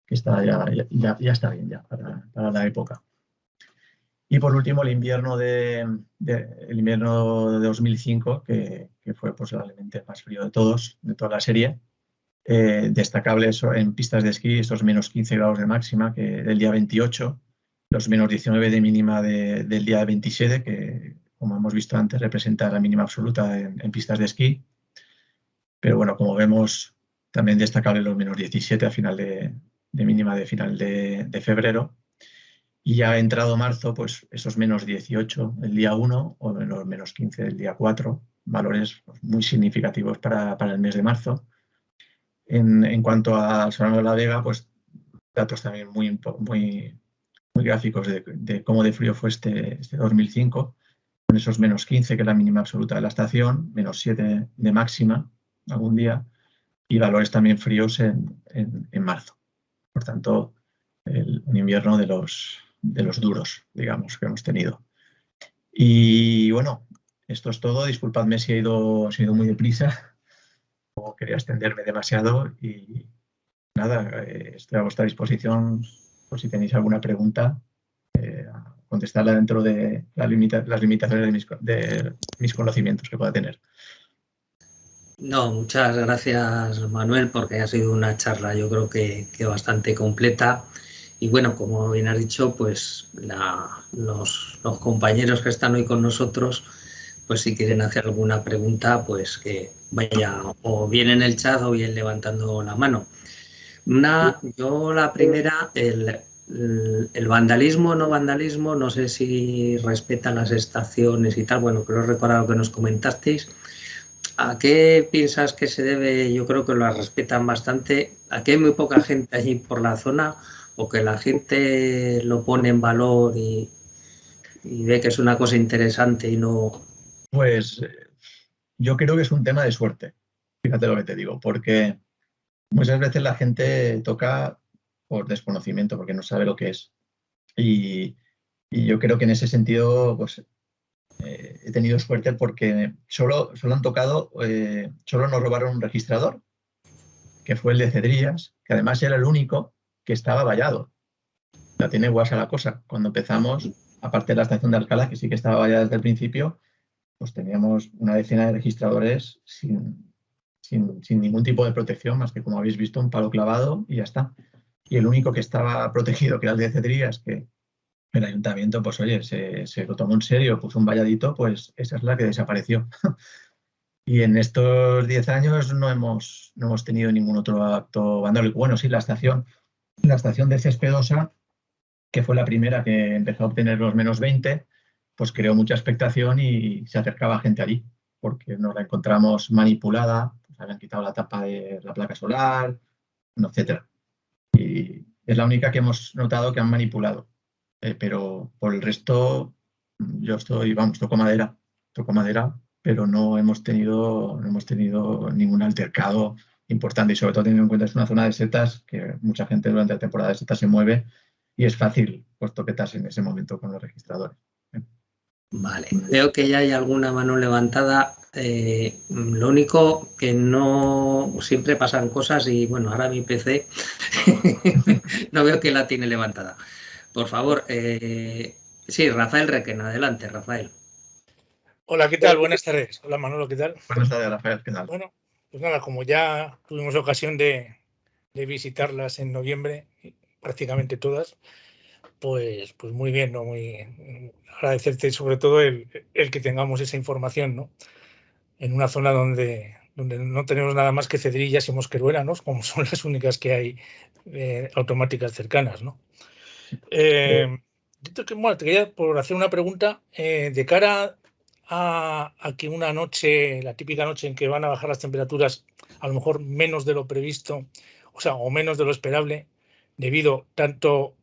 está ya está bien ya para la época. Y por último, el invierno de 2005, que fue posiblemente el más frío de todos, de toda la serie. Destacable eso en pistas de esquí, esos menos 15 grados de máxima que del día 28, los menos 19 de mínima del día 27, que como hemos visto antes representa la mínima absoluta en pistas de esquí. Pero bueno, como vemos, también destacable los menos 17 a final de mínima de final de febrero. Y ya ha entrado marzo, pues esos menos 18 el día 1 o los menos 15 el día 4, valores muy significativos para el mes de marzo. En cuanto al Solano de la Vega, pues datos también muy gráficos de cómo de frío fue este 2005, con esos menos 15, que es la mínima absoluta de la estación, menos 7 de máxima algún día, y valores también fríos en marzo. Por tanto, un invierno de los duros, digamos, que hemos tenido. Y bueno, esto es todo. Disculpadme si he ido muy deprisa o quería extenderme demasiado y nada, estoy a vuestra disposición por si tenéis alguna pregunta, contestarla dentro de las limitaciones de mis conocimientos que pueda tener. No, muchas gracias, Manuel, porque ha sido una charla yo creo que bastante completa. Y bueno, como bien has dicho, pues los compañeros que están hoy con nosotros, pues si quieren hacer alguna pregunta, pues que vaya o bien en el chat o bien levantando la mano. Yo la primera, el vandalismo, no vandalismo, no sé si respetan las estaciones y tal, bueno, creo recordar lo que nos comentasteis. ¿A qué piensas que se debe? Yo creo que lo respetan bastante. ¿A que hay muy poca gente allí por la zona o que la gente lo pone en valor y ve que es una cosa interesante y no? Pues yo creo que es un tema de suerte, fíjate lo que te digo, porque muchas veces la gente toca por desconocimiento, porque no sabe lo que es. Y, y yo creo que en ese sentido, pues he tenido suerte porque solo han tocado, solo nos robaron un registrador, que fue el de Cedrillas, que además era el único que estaba vallado. La tiene guasa la cosa. Cuando empezamos, aparte de la estación de Alcalá, que sí que estaba vallada desde el principio, pues teníamos una decena de registradores sin ningún tipo de protección, más que, como habéis visto, un palo clavado y ya está. Y el único que estaba protegido, que era el de Cedrillas, que el ayuntamiento, pues oye, se lo tomó en serio, puso un valladito, pues esa es la que desapareció. Y en estos 10 años no hemos tenido ningún otro acto vandálico. Bueno, sí, la estación de Cespedosa, que fue la primera que empezó a obtener los menos 20, pues creó mucha expectación y se acercaba gente allí, porque nos la encontramos manipulada, pues habían quitado la tapa de la placa solar, etcétera. Y es la única que hemos notado que han manipulado. Pero por el resto, yo toco madera, pero no hemos tenido ningún altercado importante, y sobre todo teniendo en cuenta que es una zona de setas, que mucha gente durante la temporada de setas se mueve y es fácil pues toquetarse en ese momento con los registradores. Vale, veo que ya hay alguna mano levantada. Lo único que no siempre pasan cosas y bueno, ahora mi PC no veo que la tiene levantada. Por favor, sí, Rafael Requena, adelante, Rafael. Hola, ¿qué tal? Buenas tardes. Hola, Manolo, ¿qué tal? Buenas tardes, Rafael, ¿qué tal? Bueno, pues nada, como ya tuvimos ocasión de visitarlas en noviembre, prácticamente todas, pues muy bien, ¿no? Muy agradecerte sobre todo el que tengamos esa información, ¿no? En una zona donde no tenemos nada más que Cedrillas y Mosqueruela, ¿no? Como son las únicas que hay automáticas cercanas, ¿no? Bueno, te quería por hacer una pregunta de cara a que una noche, la típica noche en que van a bajar las temperaturas, a lo mejor menos de lo previsto, o menos de lo esperable, debido tanto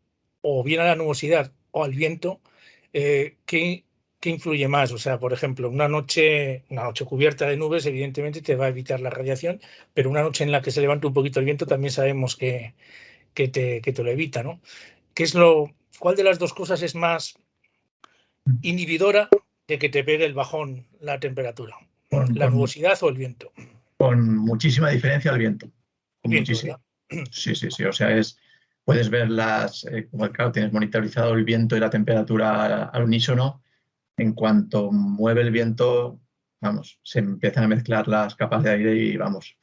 o bien a la nubosidad o al viento, ¿qué influye más? O sea, por ejemplo, una noche cubierta de nubes, evidentemente te va a evitar la radiación, pero una noche en la que se levanta un poquito el viento también sabemos que te lo evita, ¿no? ¿Cuál de las dos cosas es más inhibidora de que te pegue el bajón la temperatura? ¿La nubosidad o el viento? Con muchísima diferencia el viento. El Con viento, muchísima. ¿verdad? Sí. O sea, puedes verlas, como claro, tienes monitorizado el viento y la temperatura al unísono. En cuanto mueve el viento, vamos, se empiezan a mezclar las capas de aire y vamos,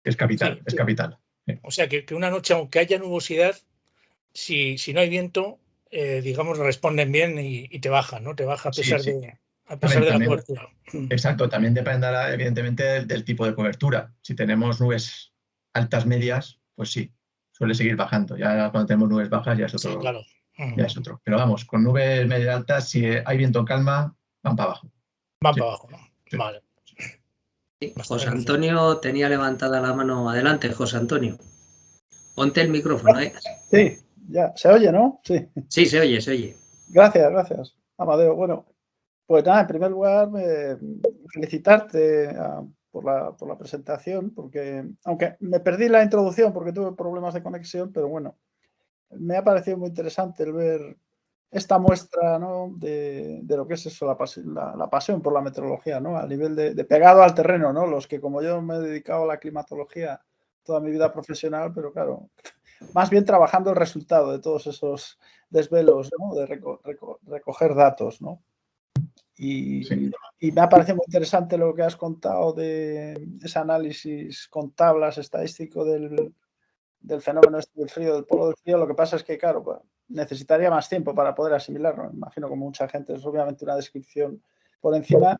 es capital, Sí, es capital. o sea que una noche, aunque haya nubosidad, si no hay viento, digamos, responden bien y te bajan, ¿no? Te baja a Sí, pesar sí. de la También, cobertura. exacto, también dependerá evidentemente del tipo de cobertura. Si tenemos nubes altas medias, pues sí, suele seguir bajando. Ya cuando tenemos nubes bajas ya es Sí, otro, claro. ya es otro. Pero vamos, con nubes medias altas, si hay viento en calma, van para abajo. Van Sí, para abajo, ¿no? sí. Vale. Sí, Bastante José sencillo. Antonio tenía levantada la mano. Adelante, José Antonio. Ponte el micrófono, ¿eh? Sí, ya, se oye, ¿no? Sí, Sí, se oye, se oye. gracias, Amadeo. Bueno, pues nada, en primer lugar, felicitarte por la presentación, porque aunque me perdí la introducción porque tuve problemas de conexión, pero bueno, me ha parecido muy interesante el ver esta muestra, ¿no? de lo que es eso, la pasión por la meteorología, ¿no? A nivel de pegado al terreno, ¿no? Los que como yo me he dedicado a la climatología toda mi vida profesional, pero claro, más bien trabajando el resultado de todos esos desvelos, ¿no? De recoger datos, ¿no? Sí. Y me ha parecido muy interesante lo que has contado de ese análisis con tablas estadístico del fenómeno del frío, del polo del frío. Lo que pasa es que, claro, pues, necesitaría más tiempo para poder asimilarlo. Me imagino que mucha gente es obviamente una descripción por encima.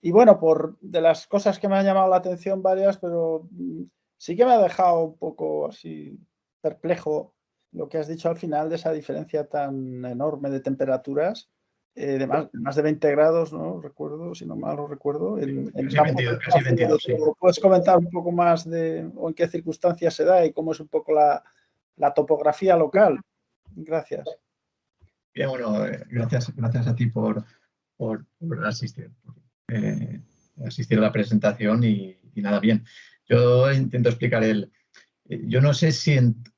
Y bueno, de las cosas que me han llamado la atención varias, pero sí que me ha dejado un poco así perplejo lo que has dicho al final de esa diferencia tan enorme de temperaturas, de más de 20 grados, ¿no? Recuerdo, si no mal lo recuerdo, en Casi campos 22, casi 22, sí. ¿Puedes comentar un poco más o en qué circunstancias se da y cómo es un poco la topografía local? Gracias. Bien, bueno, gracias a ti por asistir, asistir a la presentación y nada, bien. Yo intento explicar yo no sé si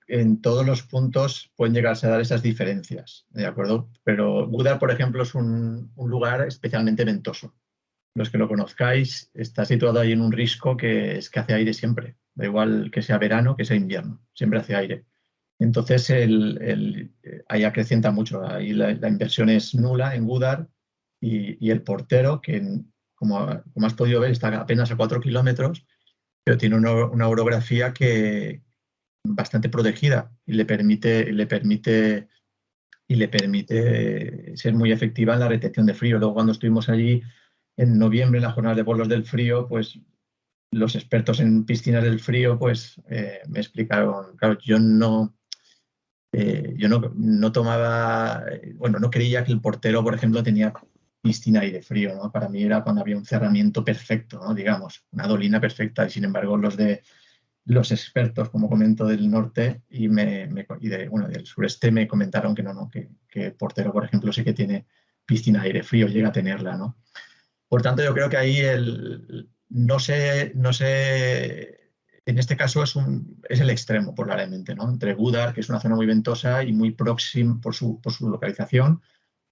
en todos los puntos pueden llegarse a dar esas diferencias, ¿de acuerdo? Pero Gudar, por ejemplo, es un lugar especialmente ventoso. Los que lo conozcáis, está situado ahí en un risco que es que hace aire siempre. Da igual que sea verano, que sea invierno, siempre hace aire. Entonces, ahí acrecienta mucho. Ahí la inversión es nula en Gudar y el portero, que como has podido ver, está apenas a 4 kilómetros, pero tiene una orografía que bastante protegida y le permite ser muy efectiva en la retención de frío. Luego, cuando estuvimos allí en noviembre, en las jornadas de bolos del frío, pues los expertos en piscinas del frío pues me explicaron, claro, yo no tomaba, bueno, no creía que el portero, por ejemplo, tenía piscina aire frío, ¿no? Para mí era cuando había un cerramiento perfecto, ¿no? Digamos, una dolina perfecta, y sin embargo los expertos, como comento, del norte y del sureste me comentaron que no, que el portero, por ejemplo, sí que tiene piscina aire frío, llega a tenerla, ¿no? Por tanto, yo creo que ahí no sé, en este caso es el extremo, probablemente, ¿no? Entre Gudar, que es una zona muy ventosa y muy próxima por su localización,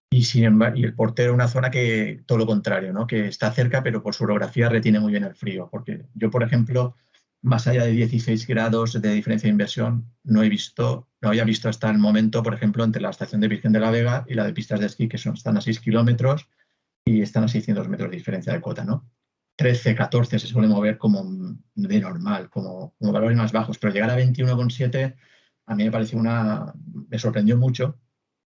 y el portero, una zona que todo lo contrario, ¿no? Que está cerca, pero por su orografía retiene muy bien el frío. Porque yo, por ejemplo, más allá de 16 grados de diferencia de inversión, no había visto hasta el momento, por ejemplo, entre la estación de Virgen de la Vega y la de pistas de esquí, que están a 6 kilómetros y están a 600 metros de diferencia de cota, ¿no? 13, 14 se suele mover como de normal, como valores más bajos, pero llegar a 21,7 a mí me sorprendió mucho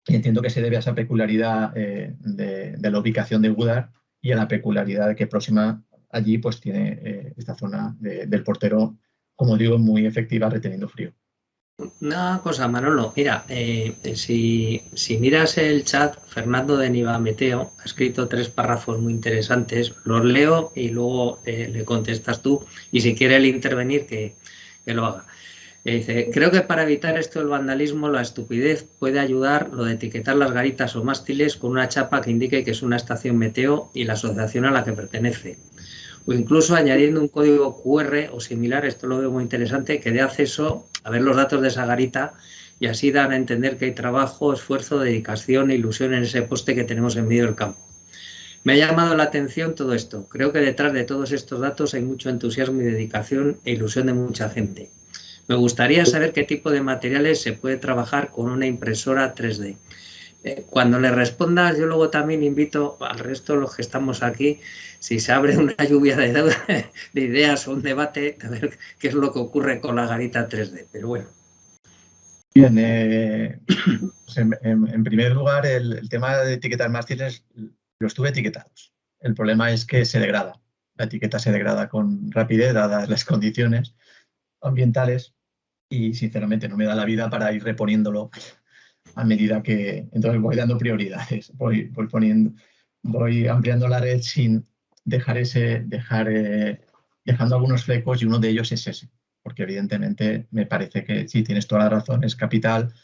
y entiendo que se debe a esa peculiaridad de la ubicación de Gudar y a la peculiaridad de que próxima allí pues tiene esta zona del portero, como digo, muy efectiva reteniendo frío. Una cosa, Manolo, mira, si miras el chat, Fernando de Nivameteo ha escrito 3 párrafos muy interesantes, los leo y luego le contestas tú, y si quiere él intervenir, que lo haga. Dice, creo que para evitar esto del vandalismo, la estupidez puede ayudar lo de etiquetar las garitas o mástiles con una chapa que indique que es una estación meteo y la asociación a la que pertenece. O incluso añadiendo un código QR o similar, esto lo veo muy interesante, que dé acceso a ver los datos de esa garita y así dan a entender que hay trabajo, esfuerzo, dedicación e ilusión en ese poste que tenemos en medio del campo. Me ha llamado la atención todo esto. Creo que detrás de todos estos datos hay mucho entusiasmo y dedicación e ilusión de mucha gente. Me gustaría saber qué tipo de materiales se puede trabajar con una impresora 3D. Cuando le respondas, yo luego también invito al resto de los que estamos aquí, si se abre una lluvia de ideas o un debate, a ver qué es lo que ocurre con la garita 3D. Pero bueno. Bien, pues en primer lugar, el tema de etiquetar mástiles los tuve etiquetados. El problema es que se degrada. La etiqueta se degrada con rapidez, dadas las condiciones ambientales, y sinceramente no me da la vida para ir reponiéndolo a medida que... Entonces voy dando prioridades, voy ampliando la red sin dejando algunos flecos, y uno de ellos es ese, porque evidentemente me parece que sí, tienes toda la razón, es capital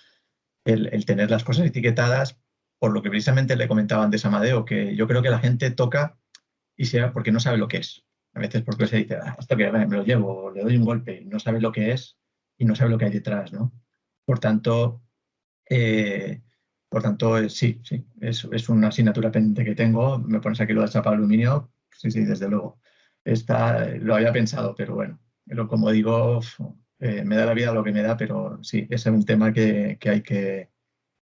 el tener las cosas etiquetadas, por lo que precisamente le comentaba antes a Amadeo, que yo creo que la gente toca y sea porque no sabe lo que es. A veces porque se dice, esto que me lo llevo, le doy un golpe, y no sabe lo que es y no sabe lo que hay detrás, ¿no? Por tanto, sí, es una asignatura pendiente que tengo. Me pones aquí lo de chapa de aluminio, sí, desde luego. Lo había pensado, pero bueno, pero como digo, me da la vida lo que me da, pero sí, ese es un tema que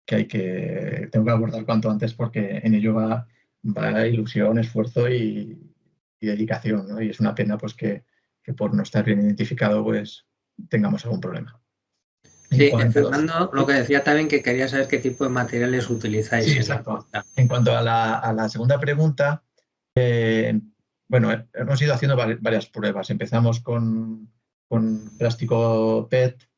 tengo que abordar cuanto antes, porque en ello va ilusión, esfuerzo y dedicación, ¿no? Y es una pena pues que por no estar bien identificado pues tengamos algún problema. Sí, Fernando, lo que decía también que quería saber qué tipo de materiales utilizáis. Sí, exacto. En cuanto a la segunda pregunta, bueno, hemos ido haciendo varias pruebas. Empezamos con plástico PET,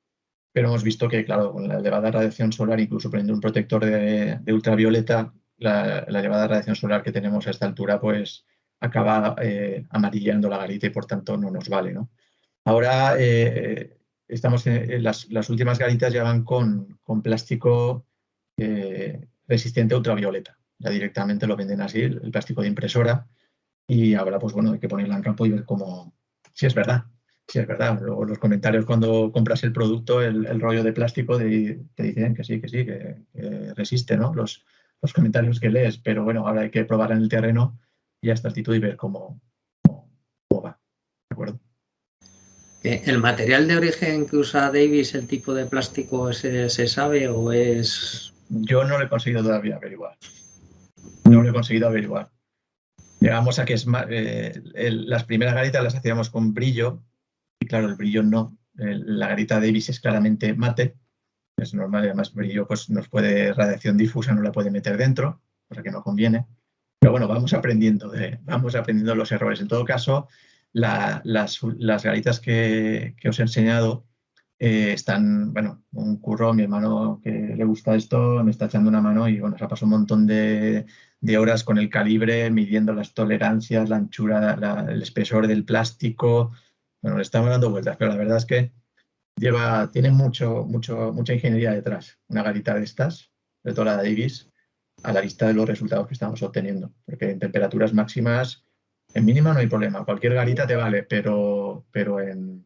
pero hemos visto que, claro, con la elevada radiación solar, incluso poniendo un protector de ultravioleta, la elevada radiación solar que tenemos a esta altura, pues acaba amarillando la garita y por tanto no nos vale, ¿no? Ahora estamos en las últimas garitas ya van con plástico resistente a ultravioleta. Ya directamente lo venden así, el plástico de impresora, y ahora pues bueno, hay que ponerla en campo y ver si es verdad. Sí, es verdad. Luego los comentarios cuando compras el producto, el rollo de plástico, te dicen que sí, que resiste, ¿no? Los comentarios que lees. Pero bueno, ahora hay que probar en el terreno y a esta actitud y ver cómo va. ¿De acuerdo? ¿El material de origen que usa Davis, el tipo de plástico, se sabe o es...? Yo no lo he conseguido todavía averiguar. No lo he conseguido averiguar. Llegamos a que las primeras garitas las hacíamos con brillo, y claro, el brillo no. La garita Davis es claramente mate, es normal, y además brillo pues nos puede, radiación difusa no la puede meter dentro, cosa que no conviene. Pero bueno, vamos aprendiendo los errores. En todo caso, las garitas que os he enseñado están, bueno, un curro, mi hermano que le gusta esto, me está echando una mano y bueno, se ha pasado un montón de horas con el calibre, midiendo las tolerancias, la anchura, el espesor del plástico. Bueno, le estamos dando vueltas, pero la verdad es que tiene mucha ingeniería detrás, una garita de estas, de toda la Davis, a la vista de los resultados que estamos obteniendo. Porque en temperaturas máximas, en mínima no hay problema, cualquier garita te vale, pero en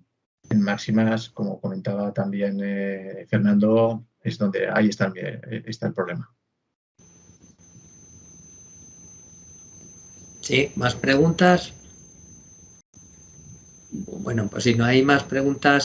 máximas, como comentaba también Fernando, es donde ahí está el problema. Sí, ¿más preguntas? Bueno, pues si no hay más preguntas,